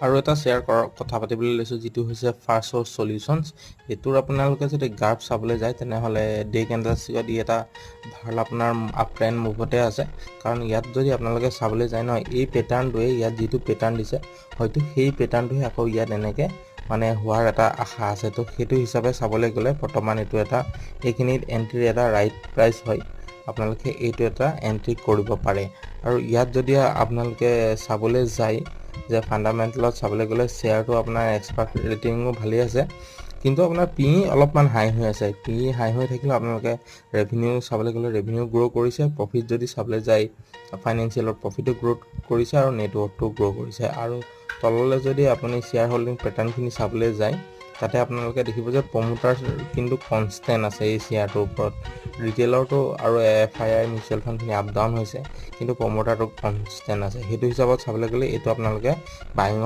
আৰু এটা শ্বেয়াৰ কথা পাতিবলৈ লৈছোঁ, যিটো হৈছে ফাৰ্ষ্ট চ'ৰ্চ সলিউশ্যনছ। এইটোৰ আপোনালোকে যদি গ্ৰাফ চাবলৈ যায় তেনেহ'লে ডে কেণ্ডেলষ্টিকত ই এটা ভাল আপোনাৰ আপ ট্ৰেণ্ড মুভতে আছে। কাৰণ ইয়াত যদি আপোনালোকে চাবলৈ যায় নহয়, এই পেটাৰ্ণটোৱে ইয়াত যিটো পেটাৰ্ণ দিছে, হয়তো সেই পেটাৰ্ণটোৱে আকৌ ইয়াত এনেকৈ মানে হোৱাৰ এটা আশা আছে। তো সেইটো হিচাপে চাবলৈ গ'লে বৰ্তমান এইটো এটা এইখিনিত এণ্ট্ৰিৰ এটা ৰাইট প্ৰাইচ হয়, আপোনালোকে এইটো এটা এণ্ট্ৰি কৰিব পাৰে। আৰু ইয়াত যদি আপোনালোকে চাবলৈ যায় যে ফাণ্ডামেণ্টেলত চাবলৈ গ'লে শ্বেয়াৰটো আপোনাৰ এক্সপাৰ্ট ৰেটিঙো ভালেই আছে, কিন্তু আপোনাৰ পি অলপমান হাই হৈ আছে। পি হাই হৈ থাকিলেও আপোনালোকে ৰেভিনিউ চাবলৈ গ'লে ৰেভিনিউ গ্ৰ' কৰিছে, প্ৰফিট যদি চাবলৈ যায় ফাইনেন্সিয়েলত প্ৰফিটো গ্ৰ' কৰিছে আৰু নেটৱৰ্কটো গ্ৰ' কৰিছে। আৰু তললৈ যদি আপুনি শ্বেয়াৰ হোল্ডিং পেটাৰ্ণখিনি চাবলৈ যায়, তাতে আপোনালোকে দেখিব যে প্ৰমোটাৰ কিন্তু কনষ্টেণ্ট আছে এই শ্বেয়াৰটোৰ ওপৰত। ৰিটেইলৰটো আৰু FII মিউচুৱেল ফাণ্ডখিনি আপ ডাউন হৈছে, কিন্তু প্ৰমোটাৰটো কনষ্টেণ্ট আছে। সেইটো হিচাপত চাবলৈ গ'লে এইটো আপোনালোকে বাইঙৰ